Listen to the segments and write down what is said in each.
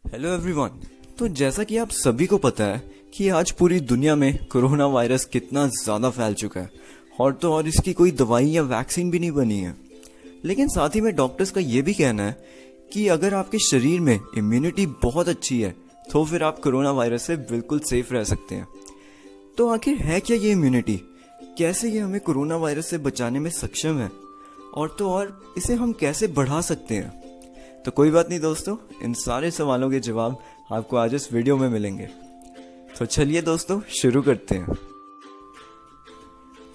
Hello everyone. तो जैसा कि आप सभी को पता है कि आज पूरी दुनिया में कोरोना वायरस कितना ज़्यादा फैल चुका है और इसकी कोई दवाई या वैक्सीन भी नहीं बनी है। लेकिन साथ ही में डॉक्टर्स का ये भी कहना है कि अगर आपके शरीर में इम्यूनिटी बहुत अच्छी है तो फिर आप कोरोना वायरस से बिल्कुल सेफ रह सकते हैं। तो आखिर है क्या ये इम्यूनिटी, कैसे ये हमें कोरोना वायरस से बचाने में सक्षम है और इसे हम कैसे बढ़ा सकते हैं? तो कोई बात नहीं दोस्तों, इन सारे सवालों के जवाब आपको आज इस वीडियो में मिलेंगे। तो चलिए दोस्तों शुरू करते हैं।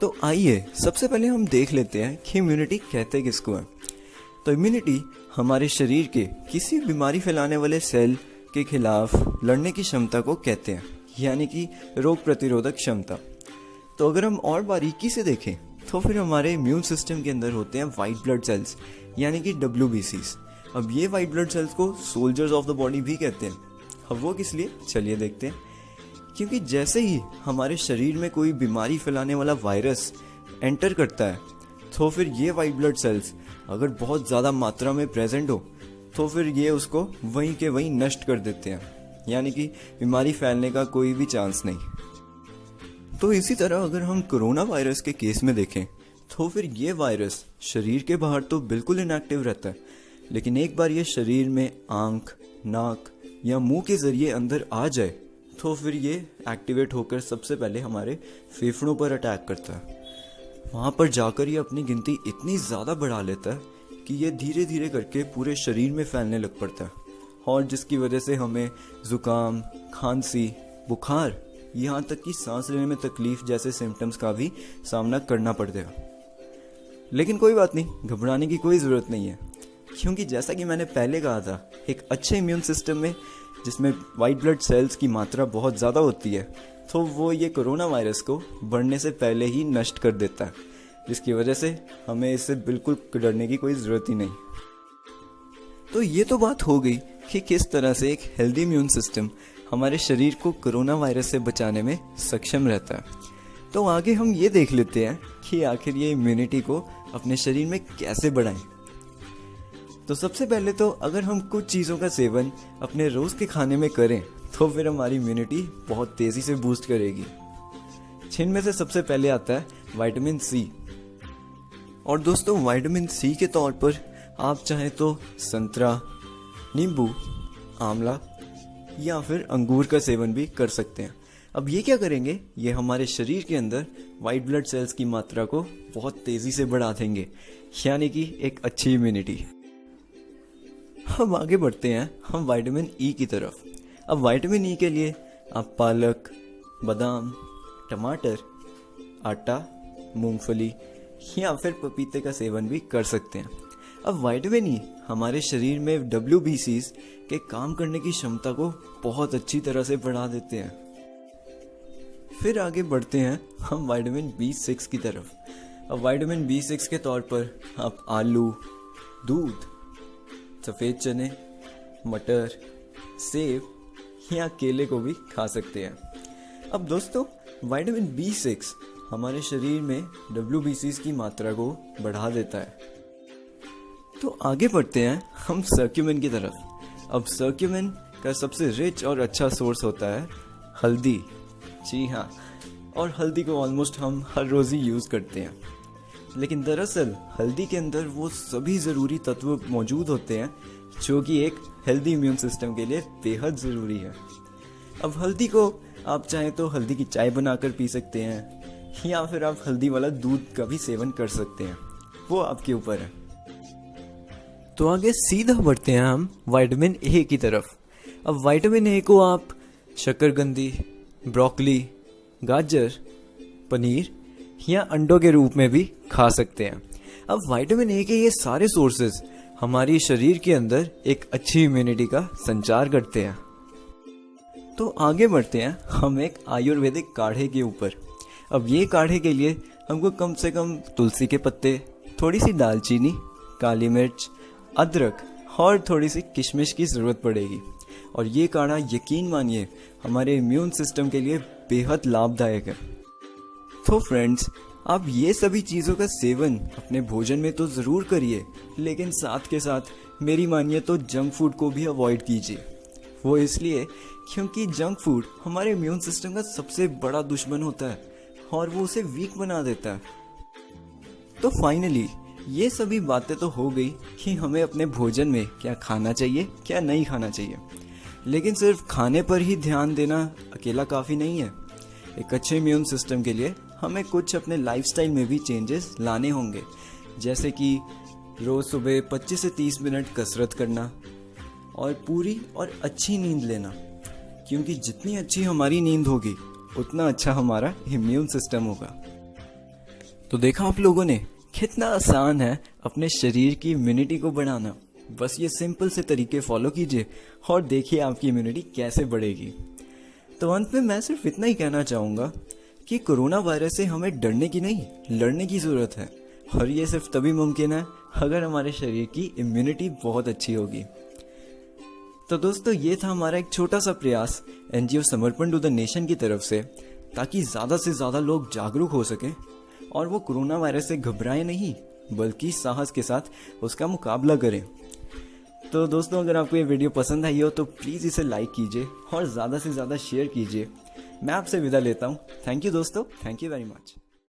तो आइए सबसे पहले हम देख लेते हैं कि इम्यूनिटी कहते किसको है। तो इम्यूनिटी हमारे शरीर के किसी बीमारी फैलाने वाले सेल के खिलाफ लड़ने की क्षमता को कहते हैं, यानी कि रोग प्रतिरोधक क्षमता। तो अगर हम और बारीकी से देखें तो फिर हमारे इम्यून सिस्टम के अंदर होते हैं वाइट ब्लड सेल्स, यानी कि WBCs। अब ये वाइट ब्लड सेल्स को सोल्जर्स ऑफ द बॉडी भी कहते हैं। अब वो किस लिए, चलिए देखते हैं। क्योंकि जैसे ही हमारे शरीर में कोई बीमारी फैलाने वाला वायरस एंटर करता है तो फिर ये वाइट ब्लड सेल्स अगर बहुत ज़्यादा मात्रा में प्रेजेंट हो तो फिर ये उसको वहीं के वहीं नष्ट कर देते हैं, यानी कि बीमारी फैलने का कोई भी चांस नहीं। तो इसी तरह अगर हम कोरोना वायरस के केस में देखें तो फिर ये वायरस शरीर के बाहर तो बिल्कुल इनएक्टिव रहता है, लेकिन एक बार ये शरीर में आंख, नाक या मुंह के जरिए अंदर आ जाए तो फिर ये एक्टिवेट होकर सबसे पहले हमारे फेफड़ों पर अटैक करता है। वहाँ पर जाकर ये अपनी गिनती इतनी ज़्यादा बढ़ा लेता है कि ये धीरे धीरे करके पूरे शरीर में फैलने लग पड़ता है, और जिसकी वजह से हमें जुकाम, खांसी, बुखार, यहाँ तक कि सांस लेने में तकलीफ जैसे सिम्टम्स का भी सामना करना पड़ता है। लेकिन कोई बात नहीं, घबराने की कोई ज़रूरत नहीं है, क्योंकि जैसा कि मैंने पहले कहा था, एक अच्छे इम्यून सिस्टम में जिसमें वाइट ब्लड सेल्स की मात्रा बहुत ज़्यादा होती है तो वो ये कोरोना वायरस को बढ़ने से पहले ही नष्ट कर देता है, जिसकी वजह से हमें इससे बिल्कुल डरने की कोई ज़रूरत ही नहीं। तो ये तो बात हो गई कि किस तरह से एक हेल्दी इम्यून सिस्टम हमारे शरीर को कोरोना वायरस से बचाने में सक्षम रहता है। तो आगे हम ये देख लेते हैं कि आखिर ये इम्यूनिटी को अपने शरीर में कैसे बढ़ाएं। तो सबसे पहले तो अगर हम कुछ चीज़ों का सेवन अपने रोज़ के खाने में करें तो फिर हमारी इम्यूनिटी बहुत तेज़ी से बूस्ट करेगी। जिनमें से सबसे पहले आता है विटामिन सी। और दोस्तों विटामिन सी के तौर पर आप चाहें तो संतरा, नींबू, आंवला या फिर अंगूर का सेवन भी कर सकते हैं। अब ये क्या करेंगे, ये हमारे शरीर के अंदर वाइट ब्लड सेल्स की मात्रा को बहुत तेज़ी से बढ़ा देंगे, यानी कि एक अच्छी इम्यूनिटी। हम आगे बढ़ते हैं हम विटामिन ई की तरफ। अब विटामिन ई के लिए आप पालक, बादाम, टमाटर, आटा, मूंगफली या फिर पपीते का सेवन भी कर सकते हैं। अब विटामिन ई हमारे शरीर में WBCs के काम करने की क्षमता को बहुत अच्छी तरह से बढ़ा देते हैं। फिर आगे बढ़ते हैं हम विटामिन B6 की तरफ। अब विटामिन B6 के तौर पर आप आलू, दूध, सफ़ेद चने, मटर, सेब या केले को भी खा सकते हैं। अब दोस्तों विटामिन B6 हमारे शरीर में WBCs की मात्रा को बढ़ा देता है। तो आगे बढ़ते हैं हम सर्क्यूमिन की तरफ। अब सर्क्यूमिन का सबसे रिच और अच्छा सोर्स होता है हल्दी। जी हाँ, और हल्दी को ऑलमोस्ट हम हर रोज़ ही यूज़ करते हैं, लेकिन दरअसल हल्दी के अंदर वो सभी ज़रूरी तत्व मौजूद होते हैं जो कि एक हेल्दी इम्यून सिस्टम के लिए बेहद ज़रूरी है। अब हल्दी को आप चाहें तो हल्दी की चाय बनाकर पी सकते हैं या फिर आप हल्दी वाला दूध का भी सेवन कर सकते हैं, वो आपके ऊपर है। तो आगे सीधा बढ़ते हैं हम विटामिन ए की तरफ। अब विटामिन ए को आप शकरकंदी, ब्रोकली, गाजर, पनीर या अंडों के रूप में भी खा सकते हैं। अब विटामिन ए के ये सारे सोर्सेज हमारी शरीर के अंदर एक अच्छी इम्यूनिटी का संचार करते हैं। तो आगे बढ़ते हैं हम एक आयुर्वेदिक काढ़े के ऊपर। अब ये काढ़े के लिए हमको कम से कम तुलसी के पत्ते, थोड़ी सी दालचीनी, काली मिर्च, अदरक और थोड़ी सी किशमिश की ज़रूरत पड़ेगी। और ये काढ़ा यकीन मानिए हमारे इम्यून सिस्टम के लिए बेहद लाभदायक है। तो फ्रेंड्स, आप ये सभी चीज़ों का सेवन अपने भोजन में तो ज़रूर करिए, लेकिन साथ के साथ मेरी मानिए तो जंक फूड को भी अवॉइड कीजिए। वो इसलिए क्योंकि जंक फूड हमारे इम्यून सिस्टम का सबसे बड़ा दुश्मन होता है और वो उसे वीक बना देता है। तो फाइनली ये सभी बातें तो हो गई कि हमें अपने भोजन में क्या खाना चाहिए क्या नहीं खाना चाहिए, लेकिन सिर्फ खाने पर ही ध्यान देना अकेला काफ़ी नहीं है। एक अच्छे इम्यून सिस्टम के लिए हमें कुछ अपने लाइफस्टाइल में भी चेंजेस लाने होंगे, जैसे कि रोज़ सुबह 25 से 30 मिनट कसरत करना और पूरी और अच्छी नींद लेना, क्योंकि जितनी अच्छी हमारी नींद होगी उतना अच्छा हमारा इम्यून सिस्टम होगा। तो देखा आप लोगों ने कितना आसान है अपने शरीर की इम्यूनिटी को बढ़ाना। बस ये सिंपल से तरीके फॉलो कीजिए और देखिए आपकी इम्यूनिटी कैसे बढ़ेगी। तो अंत में मैं सिर्फ इतना ही कहना चाहूँगा कि कोरोना वायरस से हमें डरने की नहीं लड़ने की ज़रूरत है, और ये सिर्फ तभी मुमकिन है अगर हमारे शरीर की इम्यूनिटी बहुत अच्छी होगी। तो दोस्तों ये था हमारा एक छोटा सा प्रयास एनजीओ समर्पण टू द नेशन की तरफ से, ताकि ज़्यादा से ज़्यादा लोग जागरूक हो सकें और वो कोरोना वायरस से घबराएं नहीं बल्कि साहस के साथ उसका मुकाबला करें। तो दोस्तों अगर आपको ये वीडियो पसंद आई हो तो प्लीज़ इसे लाइक कीजिए और ज़्यादा से ज़्यादा शेयर कीजिए। मैं आपसे विदा लेता हूँ। थैंक यू दोस्तों, थैंक यू वेरी मच।